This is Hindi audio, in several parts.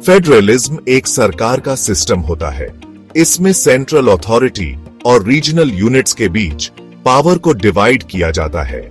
फेडरलिज्म एक सरकार का सिस्टम होता है। इसमें सेंट्रल अथॉरिटी और रीजनल यूनिट्स के बीच पावर को डिवाइड किया जाता है।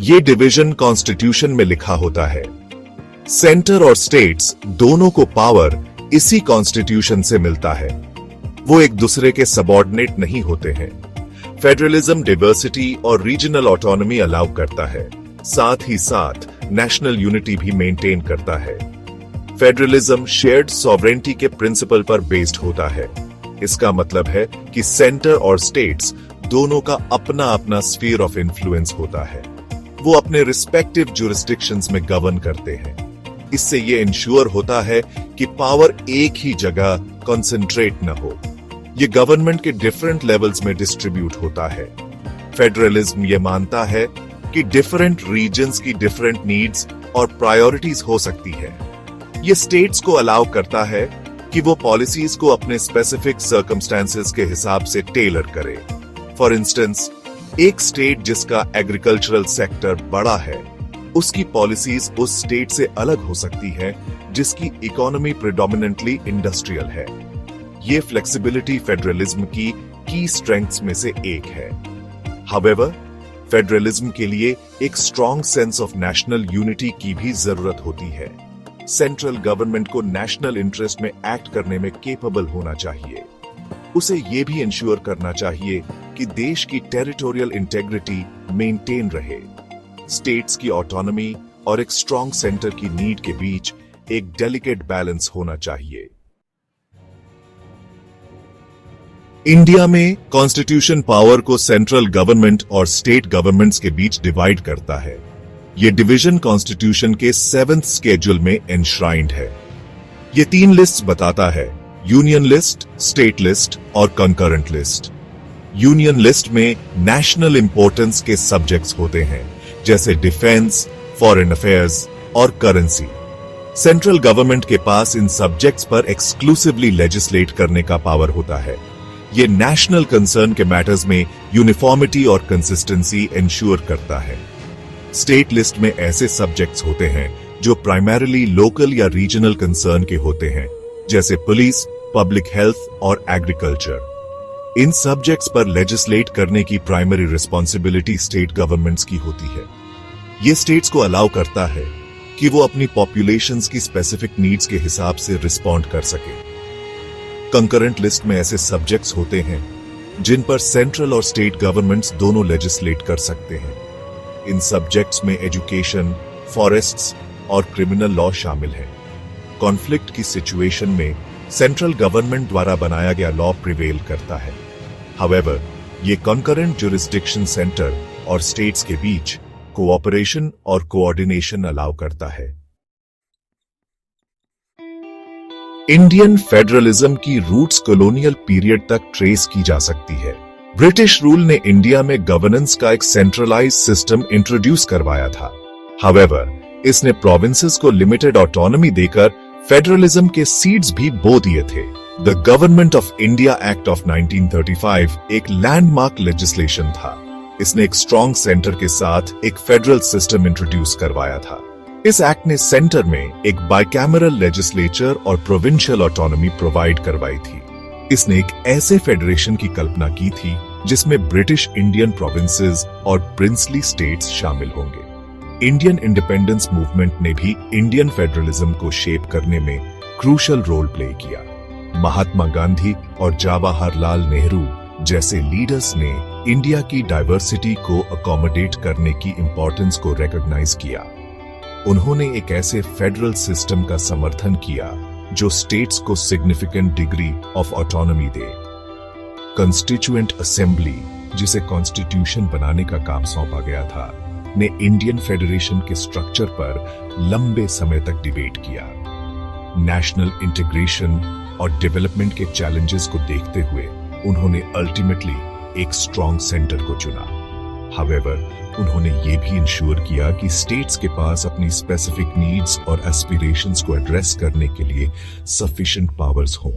ये डिवीजन कॉन्स्टिट्यूशन में लिखा होता है। सेंटर और स्टेट्स दोनों को पावर इसी कॉन्स्टिट्यूशन से मिलता है। वो एक दूसरे के सबऑर्डिनेट नहीं होते हैं। फेडरलिज्म डाइवर्सिटी और रीजनल ऑटोनॉमी अलाउ करता है, साथ ही साथ नेशनल यूनिटी भी मेंटेन करता है। फेडरलिज्म शेयर्ड सॉवरेनिटी के प्रिंसिपल पर बेस्ड होता है। इसका मतलब है कि सेंटर और स्टेट्स दोनों का अपना अपना स्फीयर ऑफ इन्फ्लुएंस होता है। वो अपने रिस्पेक्टिव जुरिस्डिक्शंस में गवर्न करते हैं। इससे ये इंश्योर होता है कि पावर एक ही जगह कंसंट्रेट न हो। ये गवर्नमेंट के डिफरेंट लेवल्स में डिस्ट्रीब्यूट होता है। फेडरलिज्म ये मानता है कि डिफरेंट रीजन्स की डिफरेंट नीड्स और प्रायोरिटीज हो सकती है। ये स्टेट्स को अलाउ करता है कि वो पॉलिसीज को अपने स्पेसिफिक सर्कमस्टेंसेस के हिसाब से टेलर करे। फॉर इंस्टेंस, एक स्टेट जिसका एग्रीकल्चरल सेक्टर बड़ा है, उसकी पॉलिसीज उस स्टेट से अलग हो सकती है जिसकी इकोनॉमी प्रिडोमिनेंटली इंडस्ट्रियल है। ये फ्लेक्सिबिलिटी फेडरलिज्म की स्ट्रेंथ्स में से एक है। हाउएवर, फेडरलिज्म के लिए एक strong sense of national unity की भी जरूरत होती है। सेंट्रल गवर्नमेंट को नेशनल इंटरेस्ट में एक्ट करने में केपेबल होना चाहिए। उसे यह भी इंश्योर करना चाहिए कि देश की टेरिटोरियल इंटेग्रिटी मेंटेन रहे। स्टेट्स की ऑटोनॉमी और एक स्ट्रॉन्ग सेंटर की नीड के बीच एक डेलिकेट बैलेंस होना चाहिए। इंडिया में कॉन्स्टिट्यूशन पावर को सेंट्रल गवर्नमेंट और स्टेट गवर्नमेंट्स के बीच डिवाइड करता है। ये डिवीजन कॉन्स्टिट्यूशन के 7th शेड्यूल में एनश्राइंड है। ये 3 लिस्ट बताता है: यूनियन लिस्ट, स्टेट लिस्ट और कंकरेंट लिस्ट। यूनियन लिस्ट में नेशनल इंपॉर्टेंस के सब्जेक्ट्स होते हैं, जैसे डिफेंस, फॉरेन अफेयर्स और करेंसी। सेंट्रल गवर्नमेंट के पास इन सब्जेक्ट्स पर एक्सक्लूसिवली लेजिस्लेट करने का पावर होता है। ये नेशनल कंसर्न के मैटर्स में यूनिफॉर्मिटी और कंसिस्टेंसी इंश्योर करता है। स्टेट लिस्ट में ऐसे सब्जेक्ट्स होते हैं जो प्राइमरीली लोकल या रीजनल कंसर्न के होते हैं, जैसे पुलिस, पब्लिक हेल्थ और एग्रीकल्चर। इन सब्जेक्ट्स पर लेजिस्लेट करने की प्राइमरी रिस्पॉन्सिबिलिटी स्टेट गवर्नमेंट्स की होती है। ये स्टेट्स को अलाउ करता है कि वो अपनी पॉपुलेशंस की स्पेसिफिक नीड्स के हिसाब से रिस्पॉन्ड कर सके। कंकरेंट लिस्ट में ऐसे सब्जेक्ट्स होते हैं जिन पर सेंट्रल और स्टेट गवर्नमेंट्स दोनों लेजिस्लेट कर सकते हैं। इन सब्जेक्ट्स में एजुकेशन, फॉरेस्ट्स और क्रिमिनल लॉ शामिल है। कॉन्फ्लिक्ट की सिचुएशन में सेंट्रल गवर्नमेंट द्वारा बनाया गया लॉ प्रिवेल करता है। हाउएवर, ये कॉन्करेंट जुरिस्डिक्शन सेंटर और स्टेट्स के बीच कोऑपरेशन और कोऑर्डिनेशन अलाउ करता है। इंडियन फेडरलिज्म की रूट्स कॉलोनियल पीरियड तक ट्रेस की जा सकती है। ब्रिटिश रूल ने इंडिया में गवर्नेंस का एक सेंट्रलाइज्ड सिस्टम इंट्रोड्यूस करवाया था। हाउएवर, इसने प्रोविंसेस को लिमिटेड ऑटोनॉमी देकर फेडरलिज्म के सीड्स भी बो दिए थे। The government of India act of 1935 एक लैंडमार्क लेजिस्लेशन था। इसने एक स्ट्रॉन्ग सेंटर के साथ एक फेडरल सिस्टम इंट्रोड्यूस करवाया था। इस एक्ट ने सेंटर में एक बाइकैमरल लेजिस्लेचर और प्रोविंशियल ऑटोनॉमी प्रोवाइड करवाई थी। इसने एक ऐसे फेडरेशन की कल्पना की थी जिसमें ब्रिटिश इंडियन प्रोविंसेस और प्रिंसली स्टेट्स शामिल होंगे। इंडियन इंडिपेंडेंस मूवमेंट ने भी इंडियन फेडरलिज्म को शेप करने में क्रूशल रोल प्ले किया। महात्मा गांधी और जवाहरलाल नेहरू जैसे लीडर्स ने इंडिया की डाइवर्सिटी को अकोमोडेट करने की इंपॉर्टेंस को रिकॉग्नाइज किया। उन्होंने एक ऐसे फेडरल सिस्टम का समर्थन किया जो स्टेट्स को significant degree of autonomy they. Constituent assembly, जिसे कॉन्स्टिट्यूशन बनाने का काम सौंपा गया था, ने इंडियन फेडरेशन के स्ट्रक्चर पर लंबे समय तक डिबेट किया। नेशनल इंटीग्रेशन और डेवलपमेंट के चैलेंजेस को देखते हुए उन्होंने अल्टीमेटली एक स्ट्रॉन्ग सेंटर को चुना। हाउएवर, उन्होंने ये भी इंश्योर किया कि स्टेट्स के पास अपनी स्पेसिफिक नीड्स और एस्पिरेशंस को एड्रेस करने के लिए सफिशिएंट पावर्स हों।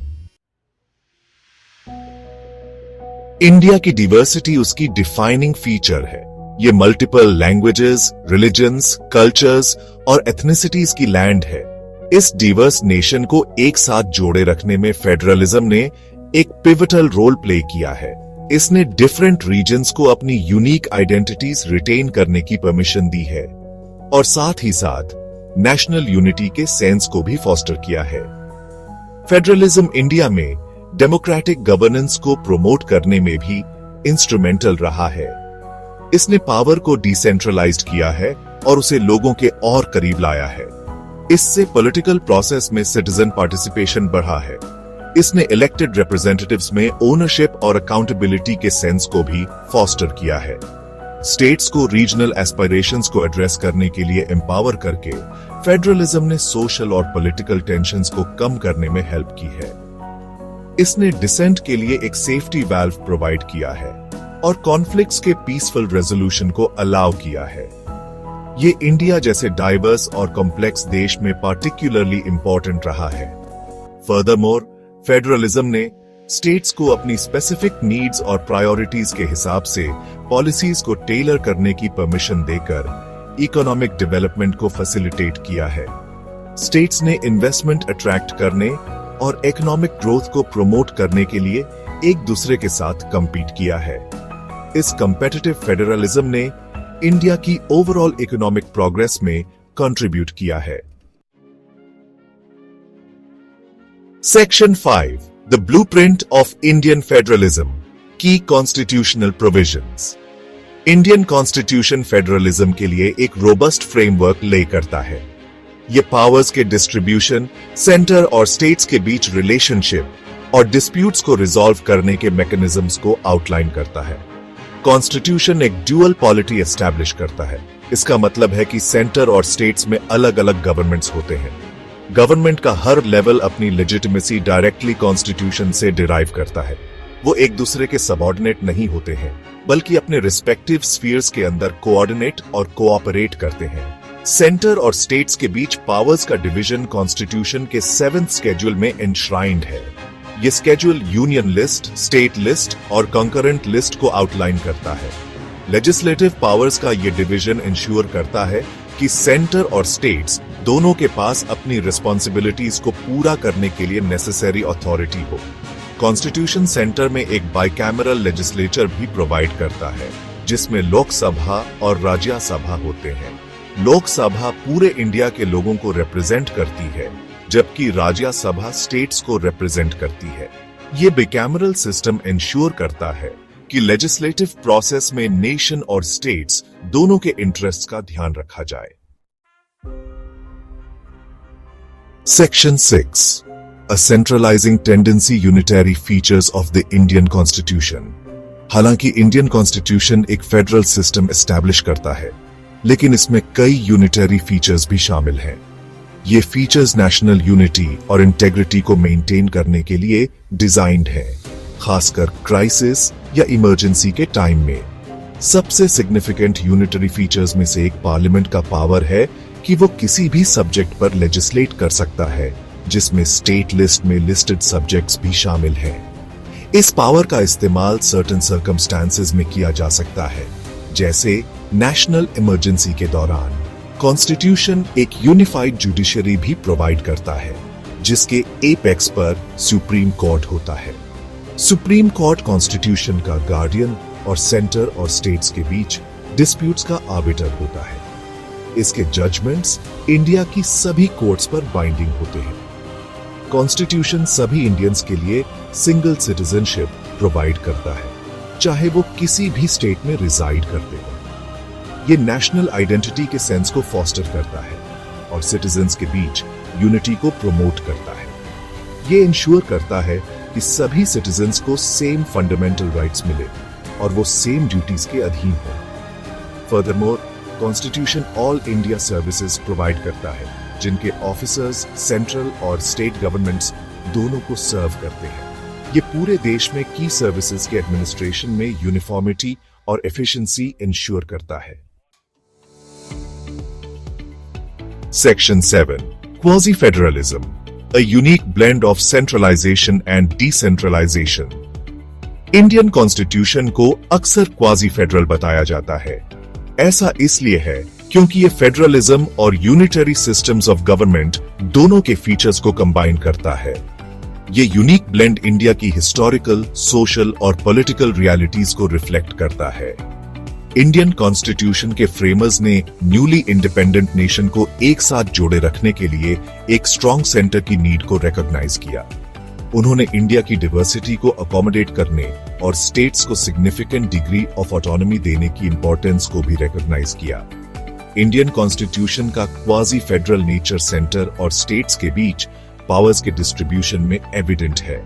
इंडिया की डिवर्सिटी उसकी डिफाइनिंग फीचर है। ये मल्टीपल लैंग्वेजेस, रिलीजन्स, कल्चर्स और एथनिसिटीज की लैंड है। इस डिवर्स नेशन को एक साथ जोड़े रखने में फेडरलिज्म ने एक पिवटल रोल प्ले किया है। इसने डिफरेंट रीजन्स को अपनी यूनिक आइडेंटिटीज रिटेन करने की परमिशन दी है और साथ ही साथ नेशनल यूनिटी के सेंस को भी फॉस्टर किया है। फेडरलिज्म इंडिया में डेमोक्रेटिक गवर्नेंस को प्रमोट करने में भी इंस्ट्रूमेंटल रहा है। इसने पावर को डिसेंट्रलाइज्ड किया है और उसे लोगों के और करीब लाया है। इससे पॉलिटिकल प्रोसेस में सिटीजन पार्टिसिपेशन बढ़ा है। इसने इलेक्टेड रिप्रेजेंटेटिव्स में ओनरशिप और अकाउंटेबिलिटी के सेंस को भी फॉस्टर किया है। स्टेट्स को रीजनल एस्पिरेशंस को एड्रेस करने के लिए एम्पावर करके फेडरलिज्म ने सोशल और पॉलिटिकल टेंशंस को कम करने में हेल्प की है। इसने डिसेंट के लिए एक सेफ्टी वाल्व प्रोवाइड किया है और कॉन्फ्लिक्ट्स के पीसफुल रेजोल्यूशन को अलाउ किया है। ये इंडिया जैसे डाइवर्स और कॉम्प्लेक्स देश में पार्टिकुलरली इंपॉर्टेंट रहा है। फर्दरमोर, फेडरलिज्म ने स्टेट्स को अपनी स्पेसिफिक नीड्स और प्रायोरिटीज के हिसाब से पॉलिसीज को टेलर करने की परमिशन देकर इकोनॉमिक डेवलपमेंट को फैसिलिटेट किया है। स्टेट्स ने इन्वेस्टमेंट अट्रैक्ट करने और इकोनॉमिक ग्रोथ को प्रमोट करने के लिए एक दूसरे के साथ कम्पीट किया है। इस कम्पेटिटिव फेडरलिज्म ने इंडिया की ओवरऑल इकोनॉमिक प्रोग्रेस में कंट्रीब्यूट किया है। Section 5, the blueprint of Indian federalism, key constitutional provisions. Indian constitution federalism के लिए एक रोबस्ट फ्रेमवर्क ले करता है। यह पावर्स के डिस्ट्रीब्यूशन, सेंटर और स्टेट्स के बीच रिलेशनशिप और डिस्प्यूट्स को रिजॉल्व करने के मैकेनिज्म्स को आउटलाइन करता है। कॉन्स्टिट्यूशन एक ड्यूअल पॉलिटी एस्टैब्लिश करता है। इसका मतलब है कि सेंटर और स्टेट्स में अलग अलग गवर्नमेंट्स होते हैं। गवर्नमेंट का हर लेवल अपनी लेजिटिमेसी डायरेक्टली कॉन्स्टिट्यूशन से डिराइव करता है। वो एक दूसरे के सबऑर्डिनेट नहीं होते हैं, बल्कि अपने रिस्पेक्टिव स्फीयर्स के अंदर कोऑर्डिनेट और कोऑपरेट करते हैं। सेंटर और स्टेट्स के बीच पावर्स का डिवीजन कॉन्स्टिट्यूशन के 7th शेड्यूल में एनश्राइंड है। ये schedule union list, state list और कंकरेंट लिस्ट को आउटलाइन करता है। लेजिस्लेटिव पावर्स का ये डिवीजन इंश्योर करता है कि सेंटर और स्टेट्स दोनों के पास अपनी रिस्पॉन्सिबिलिटीज को पूरा करने के लिए नेसेसरी अथॉरिटी हो। कॉन्स्टिट्यूशन सेंटर में एक बाइकैमरल लेजिस्लेचर भी प्रोवाइड करता है, जिसमें लोकसभा और राज्यसभा होते हैं। लोकसभा पूरे इंडिया के लोगों को रिप्रेजेंट करती है, जबकि राज्यसभा स्टेट्स को रिप्रेजेंट करती है। ये बिकैमरल सिस्टम इंश्योर करता है कि लेजिस्लेटिव प्रोसेस में नेशन और स्टेट्स दोनों के इंटरेस्ट्स का ध्यान रखा जाए। Section 6, A centralizing tendency unitary features of the Indian Constitution। हालांकि इंडियन कॉन्स्टिट्यूशन एक फेडरल सिस्टम एस्टैब्लिश करता है, लेकिन इसमें कई यूनिटरी फीचर्स भी शामिल हैं। ये फीचर्स नेशनल यूनिटी और इंटेग्रिटी को मेंटेन करने के लिए डिजाइन्ड हैं, खासकर क्राइसिस या इमरजेंसी के टाइम में। सबसे सिग्निफिकेंट यूनिटरी फीचर्स में से एक पार्लियामेंट का पावर है कि वो किसी भी सब्जेक्ट पर लेजिस्लेट कर सकता है, जिसमें स्टेट लिस्ट में लिस्टेड सब्जेक्ट्स भी शामिल हैं। इस पावर का इस्तेमाल सर्टेन सर्कमस्टांसेस में किया जा सकता है, जैसे नेशनल इमरजेंसी के दौरान। कॉन्स्टिट्यूशन एक यूनिफाइड जुडिशरी भी प्रोवाइड करता है, जिसके एपेक्स पर सुप्रीम कोर्ट होता है। सुप्रीम कोर्ट कॉन्स्टिट्यूशन का गार्डियन और सेंटर और स्टेट्स के बीच डिस्प्यूट्स का आर्बिटर होता है। इसके जजमेंट्स इंडिया की सभी कोर्ट्स पर बाइंडिंग होते हैं। कॉन्स्टिट्यूशन सभी इंडियंस के लिए सिंगल सिटीजनशिप प्रोवाइड करता है, चाहे वो किसी भी स्टेट में रिजाइड करते हो। ये नेशनल आइडेंटिटी के सेंस को फॉस्टर करता है और सिटीजन्स के बीच यूनिटी को प्रमोट करता है। ये इंश्योर करता है कि सभी सिटीजन्स को सेम फंडामेंटल राइट्स मिले और वो सेम ड्यूटीज के अधीन हो। Furthermore, constitution all India services provide करता है, जिनके ऑफिसर्स सेंट्रल और स्टेट गवर्नमेंट्स दोनों को सर्व करते हैं। ये पूरे देश में की सर्विसेज के एडमिनिस्ट्रेशन में यूनिफॉर्मिटी और एफिशिएंसी इंश्योर करता है। Section 7, Quasi-Federalism, a unique blend of centralization and decentralization। Indian constitution को अक्सर क्वाजी फेडरल बताया जाता है। ऐसा इसलिए है क्योंकि ये फेडरलिज्म और यूनिटरी सिस्टम्स ऑफ गवर्नमेंट दोनों के फीचर्स को कंबाइन करता है। ये यूनिक ब्लेंड इंडिया की हिस्टोरिकल, सोशल और पॉलिटिकल रियलिटीज को रिफ्लेक्ट करता है। इंडियन कॉन्स्टिट्यूशन के फ्रेमर्स ने न्यूली इंडिपेंडेंट नेशन को एक साथ जोड़े रखने के लिए एक स्ट्रॉन्ग सेंटर की नीड को रिकॉग्नाइज किया। उन्होंने इंडिया की डाइवर्सिटी को अकोमोडेट करने और स्टेट्स को सिग्निफिकेंट डिग्री ऑफ ऑटोनॉमी देने की इंपॉर्टेंस को भी रिकॉग्नाइज किया। इंडियन कॉन्स्टिट्यूशन का क्वाजी फेडरल नेचर सेंटर और स्टेट्स के बीच पावर्स के डिस्ट्रीब्यूशन में एविडेंट है।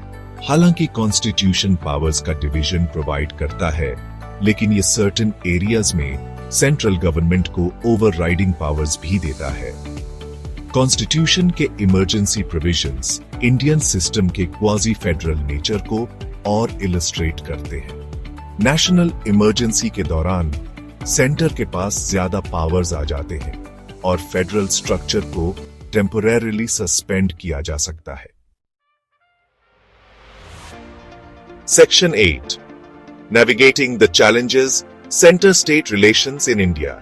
हालांकि कॉन्स्टिट्यूशन पावर्स का डिवीजन प्रोवाइड करता है, लेकिन ये सर्टेन एरियाज में सेंट्रल गवर्नमेंट को ओवरराइडिंग पावर्स भी देता है। कॉन्स्टिट्यूशन के इमरजेंसी प्रोविजंस इंडियन सिस्टम के क्वाजी फेडरल नेचर को और इलस्ट्रेट करते हैं। नेशनल इमरजेंसी के दौरान सेंटर के पास ज्यादा पावर्स आ जाते हैं और फेडरल स्ट्रक्चर को टेम्पोरेरीली सस्पेंड किया जा सकता है। Section 8 navigating the challenges centre state relations in India.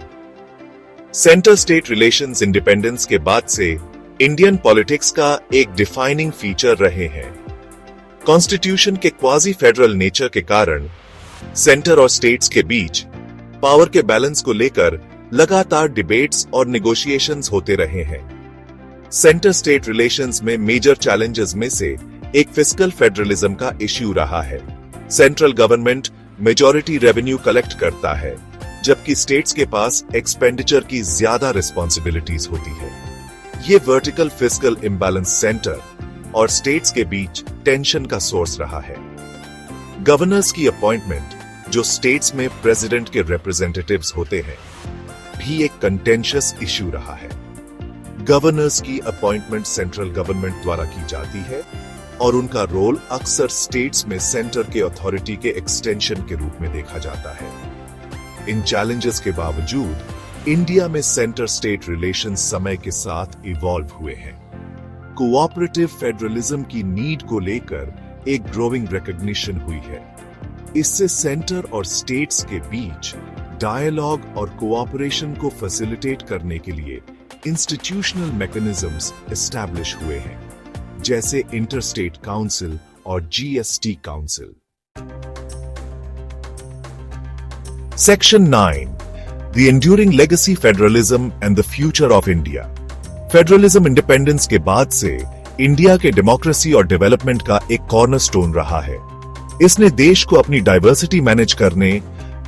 Centre state relations independence के बाद से इंडियन पॉलिटिक्स का एक डिफाइनिंग फीचर रहे हैं। कॉन्स्टिट्यूशन के क्वाजी फेडरल नेचर के कारण सेंटर और स्टेट्स के बीच पावर के बैलेंस को लेकर लगातार डिबेट्स और नेगोशिएशंस होते रहे हैं। सेंटर स्टेट रिलेशंस में मेजर चैलेंजेस में से एक फिस्कल फेडरलिज्म का इश्यू रहा है। Central government majority revenue collect करता है, जबकि स्टेट्स के पास एक्सपेंडिचर की ज्यादा रिस्पॉन्सिबिलिटीज होती है। ये वर्टिकल फिस्कल इम्बैलेंस सेंटर और स्टेट्स के बीच टेंशन का सोर्स रहा है। गवर्नर्स की अपॉइंटमेंट, जो स्टेट्स में प्रेसिडेंट के रिप्रेजेंटेटिव्स होते हैं, भी एक कंटेंशियस इश्यू रहा है। गवर्नर्स की अपॉइंटमेंट सेंट्रल गवर्नमेंट द्वारा की जाती है और उनका रोल अक्सर स्टेट्स में सेंटर के अथॉरिटी के एक्सटेंशन के रूप में देखा जाता है। इन चैलेंजेस के बावजूद इंडिया में सेंटर स्टेट रिलेशंस समय के साथ इवॉल्व हुए हैं। कोऑपरेटिव फेडरलिज्म की नीड को लेकर एक ग्रोइंग रिकॉग्निशन हुई है। इससे सेंटर और स्टेट्स के बीच डायलॉग और कोऑपरेशन को फैसिलिटेट करने के लिए इंस्टीट्यूशनल मैकेनिज्म्स एस्टैब्लिश हुए हैं, जैसे इंटरस्टेट काउंसिल और GST council. Section 9 the enduring legacy federalism and the future of India. Federalism independence के बाद से इंडिया के डेमोक्रेसी और डेवलपमेंट का एक कॉर्नरस्टोन रहा है। इसने देश को अपनी डाइवर्सिटी मैनेज करने,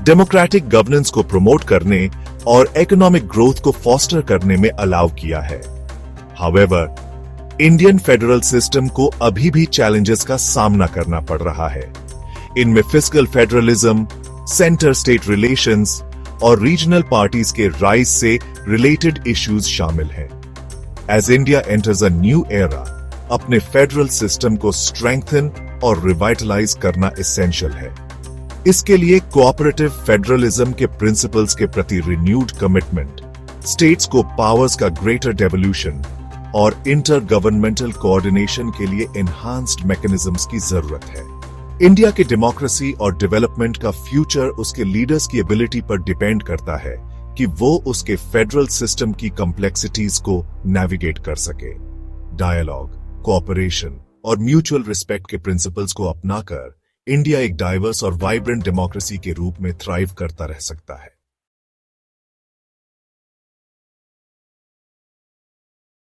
डेमोक्रेटिक गवर्नेंस को प्रमोट करने और इकोनॉमिक ग्रोथ को फॉस्टर करने में अलाउ किया है। हाउएवर, इंडियन फेडरल सिस्टम को अभी भी चैलेंजेस का सामना करना पड़ रहा है। इनमें fiscal federalism, centre state relations और रीजनल पार्टीज के राइज से रिलेटेड इश्यूज शामिल हैं। As India enters a new era, अपने फेडरल सिस्टम को स्ट्रेंथन और रिवाइटलाइज करना एसेंशियल है। इसके लिए कोऑपरेटिव फेडरलिज्म के प्रिंसिपल्स के प्रति रिन्यूड कमिटमेंट, स्टेट्स को पावर्स का ग्रेटर डेवोल्यूशन और इंटर गवर्नमेंटल कोऑर्डिनेशन के लिए एनहांस्ड मैकेनिज्म्स की जरूरत है। इंडिया की डेमोक्रेसी और डेवलपमेंट का फ्यूचर उसके लीडर्स की एबिलिटी पर डिपेंड करता है कि वो उसके फेडरल सिस्टम की कॉम्प्लेक्सिटीज को नेविगेट कर सके। डायलॉग, कोऑपरेशन और म्यूचुअल रिस्पेक्ट के प्रिंसिपल्स को अपनाकर इंडिया एक डाइवर्स और वाइब्रेंट डेमोक्रेसी के रूप में थ्राइव करता रह सकता है।